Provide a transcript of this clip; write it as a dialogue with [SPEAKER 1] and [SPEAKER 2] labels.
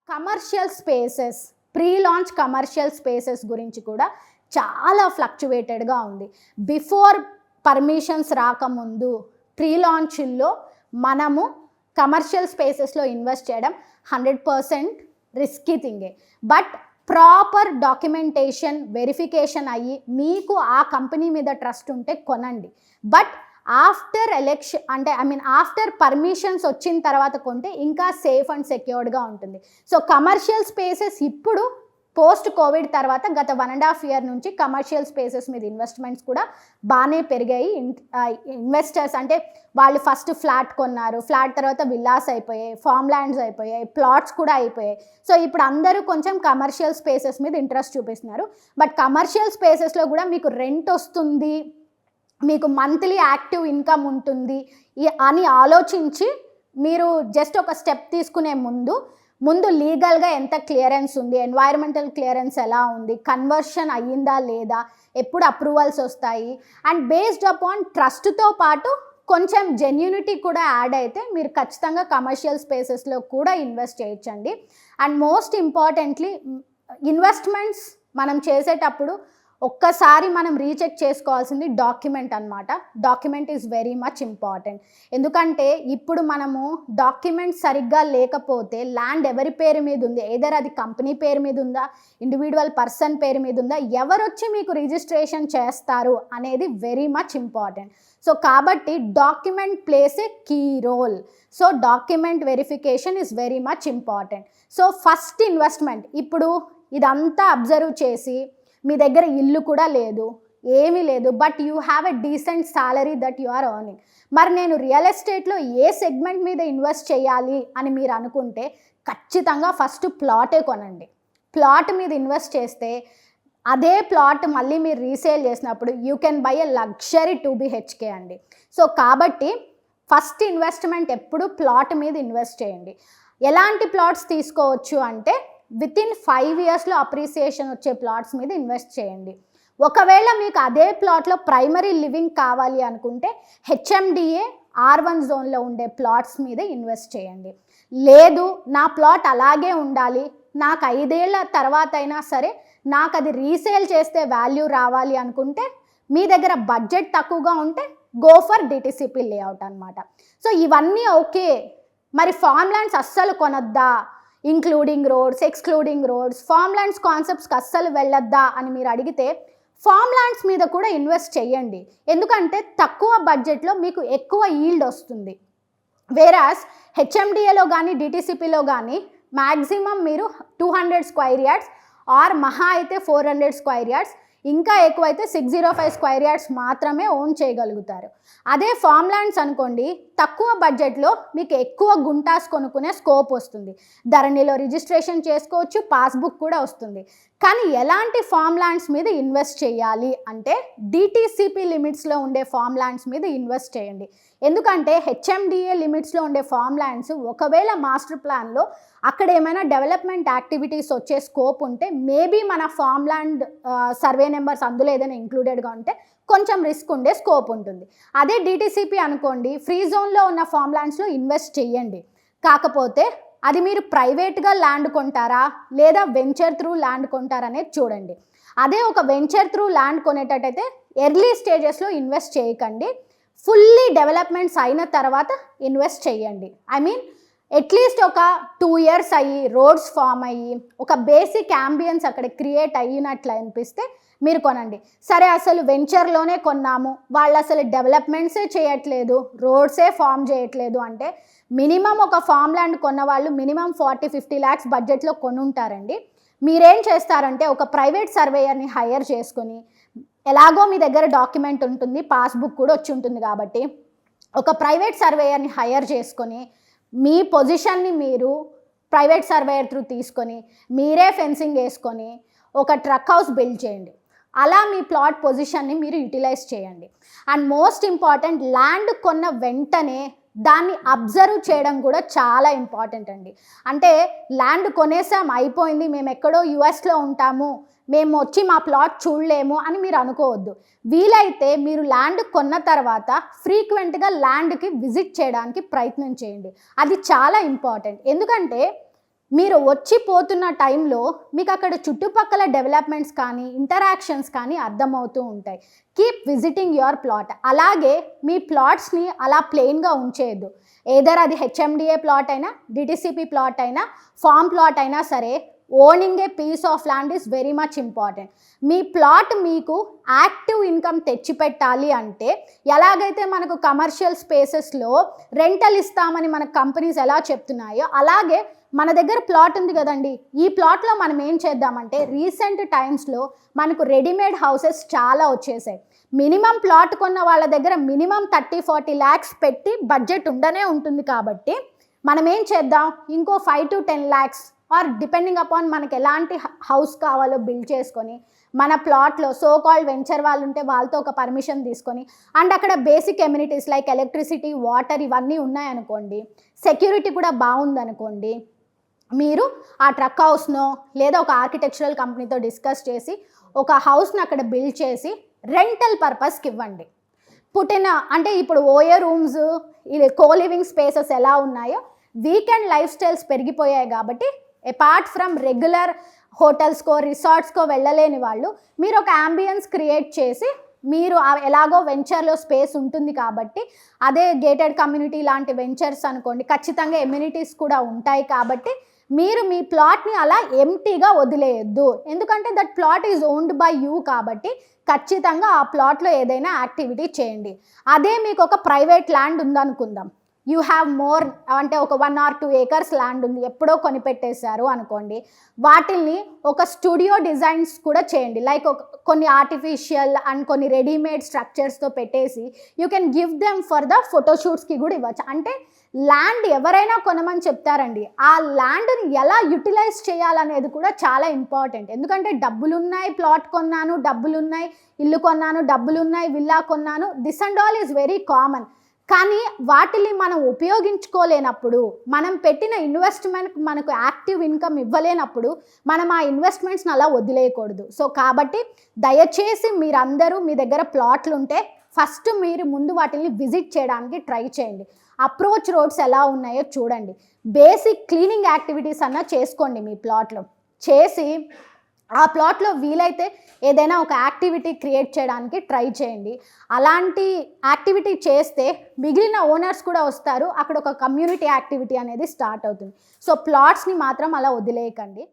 [SPEAKER 1] Commercial spaces, pre launch commercial spaces గురించి కూడా చాలా ఫ్లక్చువేటెడ్గా ఉంది. బిఫోర్ పర్మిషన్స్ రాకముందు ప్రీ లాంచ్ల్లో మనము కమర్షియల్ స్పేసెస్లో ఇన్వెస్ట్ చేయడం 100% రిస్కీ థింగే. బట్ ప్రాపర్ డాక్యుమెంటేషన్ వెరిఫికేషన్ అయ్యి మీకు ఆ కంపెనీ మీద ట్రస్ట్ ఉంటే కొనండి. బట్ ఆఫ్టర్ ఎలక్షన్ అంటే ఆఫ్టర్ పర్మిషన్స్ వచ్చిన తర్వాత కొంటే ఇంకా సేఫ్ అండ్ సెక్యూర్డ్గా ఉంటుంది. సో కమర్షియల్ స్పేసెస్ ఇప్పుడు పోస్ట్ కోవిడ్ తర్వాత గత 1.5 year నుంచి కమర్షియల్ స్పేసెస్ మీద ఇన్వెస్ట్మెంట్స్ కూడా బాగానే పెరిగాయి. ఇన్వెస్టర్స్ అంటే వాళ్ళు ఫస్ట్ ఫ్లాట్ కొన్నారు, ఫ్లాట్ తర్వాత విల్లాస్ అయిపోయాయి, ఫామ్ ల్యాండ్స్ అయిపోయాయి, ప్లాట్స్ కూడా అయిపోయాయి. సో ఇప్పుడు అందరూ కొంచెం కమర్షియల్ స్పేసెస్ మీద ఇంట్రెస్ట్ చూపిస్తున్నారు. బట్ కమర్షియల్ స్పేసెస్లో కూడా మీకు రెంట్ వస్తుంది, మీకు మంత్లీ యాక్టివ్ ఇన్కమ్ ఉంటుంది అని ఆలోచించి మీరు జస్ట్ ఒక స్టెప్ తీసుకునే ముందు లీగల్గా ఎంత క్లియరెన్స్ ఉంది, ఎన్వైరన్మెంటల్ క్లియరెన్స్ ఎలా ఉంది, కన్వర్షన్ అయ్యిందా లేదా, ఎప్పుడు అప్రూవల్స్ వస్తాయి, అండ్ బేస్డ్ అపాన్ ట్రస్ట్తో పాటు కొంచెం జెన్యూనిటీ కూడా యాడ్ అయితే మీరు ఖచ్చితంగా కమర్షియల్ స్పేసెస్లో కూడా ఇన్వెస్ట్ చేయొచ్చండి. అండ్ మోస్ట్ ఇంపార్టెంట్లీ ఇన్వెస్ట్మెంట్స్ మనం చేసేటప్పుడు ఒక్కసారి మనం రీచెక్ చేసుకోవాల్సింది డాక్యుమెంట్ అనమాట. Document is very much important. ఎందుకంటే ఇప్పుడు మనము డాక్యుమెంట్ సరిగ్గా లేకపోతే ల్యాండ్ ఎవరి పేరు మీద ఉంది, ఏదర్ అది కంపెనీ పేరు మీద ఉందా, ఇండివిజువల్ పర్సన్ పేరు మీద ఉందా, ఎవరు వచ్చి మీకు రిజిస్ట్రేషన్ చేస్తారు అనేది వెరీ మచ్ ఇంపార్టెంట్. సో కాబట్టి document plays a key role. So document verification is very much important. So first investment ఇప్పుడు ఇదంతా అబ్జర్వ్ చేసి మీ దగ్గర ఇల్లు కూడా లేదు, ఏమీ లేదు, but you have a decent salary that you are earning. మరి నేను రియల్ ఎస్టేట్లో ఏ సెగ్మెంట్ మీద ఇన్వెస్ట్ చేయాలి అని మీరు అనుకుంటే ఖచ్చితంగా ఫస్ట్ ప్లాటే కొనండి. ప్లాట్ మీద ఇన్వెస్ట్ చేస్తే అదే ప్లాట్ మళ్ళీ మీరు రీసేల్ చేసినప్పుడు you can buy a luxury 2 BHK అండి. సో కాబట్టి ఫస్ట్ ఇన్వెస్ట్మెంట్ ఎప్పుడు ప్లాట్ మీద ఇన్వెస్ట్ చేయండి. ఎలాంటి ప్లాట్స్ తీసుకోవచ్చు అంటే వితిన్ 5 yearsలో అప్రిసియేషన్ వచ్చే ప్లాట్స్ మీద ఇన్వెస్ట్ చేయండి. ఒకవేళ మీకు అదే ప్లాట్లో ప్రైమరీ లివింగ్ కావాలి అనుకుంటే HMDA R1 జోన్లో ఉండే ప్లాట్స్ మీద ఇన్వెస్ట్ చేయండి. లేదు నా ప్లాట్ అలాగే ఉండాలి, నాకు 5 ఏళ్ల తర్వాత అయినా సరే నాకు అది రీసేల్ చేస్తే వాల్యూ రావాలి అనుకుంటే మీ దగ్గర బడ్జెట్ తక్కువగా ఉంటే గో ఫర్ DTCP లేఅవుట్ అనమాట. సో ఇవన్నీ ఓకే. మరి ఫామ్ ల్యాండ్స్ అస్సలు కొనొద్దా, including roads, excluding roads, farm lands కాన్సెప్ట్స్కి అస్సలు వెళ్ళొద్దా అని మీరు అడిగితే ఫామ్ ల్యాండ్స్ మీద కూడా ఇన్వెస్ట్ చేయండి. ఎందుకంటే తక్కువ బడ్జెట్లో మీకు ఎక్కువ ఈల్డ్ వస్తుంది. వేరాస్ HMDAలో కానీ DTCPలో కానీ మ్యాక్సిమం మీరు 200 square yards ఆర్ మహా అయితే 400 square yards, ఇంకా ఎక్కువైతే 605 square yards మాత్రమే ఓన్ చేయగలుగుతారు. అదే ఫామ్ ల్యాండ్స్ అనుకోండి, తక్కువ బడ్జెట్లో మీకు ఎక్కువ గుంటాస్ కొనుక్కునే స్కోప్ వస్తుంది. ధరణిలో రిజిస్ట్రేషన్ చేసుకోవచ్చు, పాస్బుక్ కూడా వస్తుంది. కానీ ఎలాంటి ఫామ్ ల్యాండ్స్ మీద ఇన్వెస్ట్ చేయాలి అంటే DTCP లిమిట్స్లో ఉండే ఫామ్ ల్యాండ్స్ మీద ఇన్వెస్ట్ చేయండి. ఎందుకంటే HMDA లిమిట్స్లో ఉండే ఫామ్ ల్యాండ్స్ ఒకవేళ మాస్టర్ ప్లాన్లో అక్కడ ఏమైనా డెవలప్మెంట్ యాక్టివిటీస్ వచ్చే స్కోప్ ఉంటే మేబీ మన ఫామ్ ల్యాండ్ సర్వే నెంబర్స్ అందులో ఏదైనా ఇంక్లూడెడ్గా ఉంటే కొంచెం రిస్క్ ఉండే స్కోప్ ఉంటుంది. అదే DTCP అనుకోండి, ఫ్రీ జోన్లో ఉన్న ఫామ్ ల్యాండ్స్లో ఇన్వెస్ట్ చేయండి. కాకపోతే అది మీరు ప్రైవేట్గా ల్యాండ్ కొంటారా లేదా వెంచర్ త్రూ ల్యాండ్ కొంటారా అనేది చూడండి. అదే ఒక వెంచర్ త్రూ ల్యాండ్ కొనేటట్టయితే ఎర్లీ స్టేజెస్లో ఇన్వెస్ట్ చేయకండి, ఫుల్లీ డెవలప్మెంట్స్ అయిన తర్వాత ఇన్వెస్ట్ చేయండి. అట్లీస్ట్ ఒక 2 years అయ్యి రోడ్స్ ఫామ్ అయ్యి ఒక బేసిక్ యాంబియన్స్ అక్కడ క్రియేట్ అయినట్లు అనిపిస్తే మీరు కొనండి. సరే అసలు వెంచర్లోనే కొన్నాము, వాళ్ళు అసలు డెవలప్మెంట్సే చేయట్లేదు, రోడ్సే ఫామ్ చేయట్లేదు అంటే మినిమం ఒక ఫామ్ ల్యాండ్ కొన్న వాళ్ళు మినిమం 40-50 lakhs బడ్జెట్లో కొనుంటారండి. మీరేం చేస్తారంటే ఒక ప్రైవేట్ సర్వేయర్ని హైర్ చేసుకొని, ఎలాగో మీ దగ్గర డాక్యుమెంట్ ఉంటుంది, పాస్బుక్ కూడా వచ్చి ఉంటుంది కాబట్టి ఒక ప్రైవేట్ సర్వేయర్ని హైర్ చేసుకొని మీ పొజిషన్ని మీరు ప్రైవేట్ సర్వేయర్ త్రూ తీసుకొని మీరే ఫెన్సింగ్ వేసుకొని ఒక ట్రక్ హౌస్ బిల్డ్ చేయండి. అలా మీ ప్లాట్ పొజిషన్ని మీరు యూటిలైజ్ చేయండి. అండ్ మోస్ట్ ఇంపార్టెంట్, ల్యాండ్ కొన్న వెంటనే దాన్ని అబ్జర్వ్ చేయడం కూడా చాలా ఇంపార్టెంట్ అండి. అంటే ల్యాండ్ కొనేసాం అయిపోయింది, మేము ఎక్కడో యుఎస్లో ఉంటాము, మేము వచ్చి మా ప్లాట్ చూడలేము అని మీరు అనుకోవద్దు. వీలైతే మీరు ల్యాండ్ కొన్న తర్వాత ఫ్రీక్వెంట్గా ల్యాండ్కి విజిట్ చేయడానికి ప్రయత్నం చేయండి. అది చాలా ఇంపార్టెంట్. ఎందుకంటే మీరు వచ్చిపోతున్న టైంలో మీకు అక్కడ చుట్టుపక్కల డెవలప్మెంట్స్ కానీ ఇంటరాక్షన్స్ కానీ అర్థమవుతూ ఉంటాయి. Keep visiting your plot. అలాగే మీ ప్లాట్స్ని అలా ప్లెయిన్గా ఉంచేయద్దు. ఏదర్ అది హెచ్ఎండిఏ ప్లాట్ అయినా, డిటిసిపి ప్లాట్ అయినా, ఫామ్ ప్లాట్ అయినా సరే, owning a piece of land is very much important. మీ ప్లాట్ మీకు యాక్టివ్ ఇన్కమ్ తెచ్చిపెట్టాలి అంటే, ఎలాగైతే మనకు కమర్షియల్ స్పేసెస్లో రెంటల్ ఇస్తామని మన కంపెనీస్ ఎలా చెప్తున్నాయో, అలాగే మన దగ్గర ప్లాట్ ఉంది కదండి, ఈ ప్లాట్లో మనం ఏం చేద్దామంటే, రీసెంట్ టైమ్స్లో మనకు రెడీమేడ్ హౌసెస్ చాలా వచ్చేసాయి. మినిమం ప్లాట్ కొన్న వాళ్ళ దగ్గర మినిమం 30-40 lakhs పెట్టి బడ్జెట్ ఉండనే ఉంటుంది. కాబట్టి మనం ఏం చేద్దాం, ఇంకో 5 to 10 lakhs or depending upon మనకి ఎలాంటి హౌస్ కావాలో బిల్డ్ చేసుకొని, మన ప్లాట్లో సో కాల్డ్ వెంచర్ వాళ్ళు ఉంటే వాళ్ళతో ఒక పర్మిషన్ తీసుకొని, అండ్ అక్కడ basic amenities like electricity, water ఇవన్నీ ఉన్నాయనుకోండి, సెక్యూరిటీ కూడా బాగుందనుకోండి, మీరు ఆ ట్రక్ హౌస్నో లేదా ఒక ఆర్కిటెక్చరల్ కంపెనీతో డిస్కస్ చేసి ఒక హౌస్ని అక్కడ బిల్డ్ చేసి రెంటల్ పర్పస్కి ఇవ్వండి. అంటే ఇప్పుడు ఓయో రూమ్స్, ఇది కో లివింగ్ స్పేసెస్ ఎలా ఉన్నాయో, వీకెండ్ లైఫ్ స్టైల్స్ పెరిగిపోయాయి కాబట్టి అపార్ట్ ఫ్రమ్ రెగ్యులర్ హోటల్స్కో రిసార్ట్స్కో వెళ్ళలేని వాళ్ళు మీరు ఒక అంబియన్స్ క్రియేట్ చేసి, మీరు ఎలాగో వెంచర్లో స్పేస్ ఉంటుంది కాబట్టి, అదే గేటెడ్ కమ్యూనిటీ లాంటి వెంచర్స్ అనుకోండి, ఖచ్చితంగా ఎమ్యూనిటీస్ కూడా ఉంటాయి కాబట్టి మీరు మీ ప్లాట్ని అలా ఎంటీగా వదిలేయద్దు. ఎందుకంటే that plot is owned by you కాబట్టి ఖచ్చితంగా ఆ ప్లాట్లో ఏదైనా యాక్టివిటీ చేయండి. అదే మీకు ఒక ప్రైవేట్ ల్యాండ్ ఉందనుకుందాం, యూ హ్యావ్ మోర్ అంటే ఒక 1 or 2 acres ల్యాండ్ ఉంది, ఎప్పుడో కొనిపెట్టేశారు అనుకోండి, వాటిల్ని ఒక స్టూడియో డిజైన్స్ కూడా చేయండి. లైక్ కొన్ని ఆర్టిఫిషియల్ అండ్ కొన్ని రెడీమేడ్ స్ట్రక్చర్స్తో పెట్టేసి you can give them for the ఫోటోషూట్స్కి కూడా ఇవ్వచ్చు. అంటే ల్యాండ్ ఎవరైనా కొనమని చెప్తారండి, ఆ ల్యాండ్ని ఎలా యూటిలైజ్ చేయాలనేది కూడా చాలా ఇంపార్టెంట్. ఎందుకంటే డబ్బులున్నాయి, ప్లాట్ కొన్నాను డబ్బులున్నాయి, ఇల్లు కొన్నాను డబ్బులున్నాయి, విల్లా కొన్నాను, this and all is very common. కానీ వాటిని మనం ఉపయోగించుకోలేనప్పుడు, మనం పెట్టిన ఇన్వెస్ట్మెంట్ మనకు యాక్టివ్ ఇన్కమ్ ఇవ్వలేనప్పుడు మనం ఆ ఇన్వెస్ట్మెంట్స్ని అలా వదిలేయకూడదు. సో కాబట్టి దయచేసి మీరందరూ మీ దగ్గర ప్లాట్లు ఉంటే ఫస్ట్ మీరు ముందు వాటిని విజిట్ చేయడానికి ట్రై చేయండి. అప్రోచ్ రోడ్స్ ఎలా ఉన్నాయో చూడండి. బేసిక్ క్లీనింగ్ యాక్టివిటీస్ అన్నా చేసుకోండి మీ ప్లాట్లో. చేసి ఆ ప్లాట్లో వీలైతే ఏదైనా ఒక యాక్టివిటీ క్రియేట్ చేయడానికి ట్రై చేయండి. అలాంటి యాక్టివిటీ చేస్తే మిగిలిన ఓనర్స్ కూడా వస్తారు, అక్కడ ఒక కమ్యూనిటీ యాక్టివిటీ అనేది స్టార్ట్ అవుతుంది. సో ప్లాట్స్ని మాత్రం అలా వదిలేయకండి.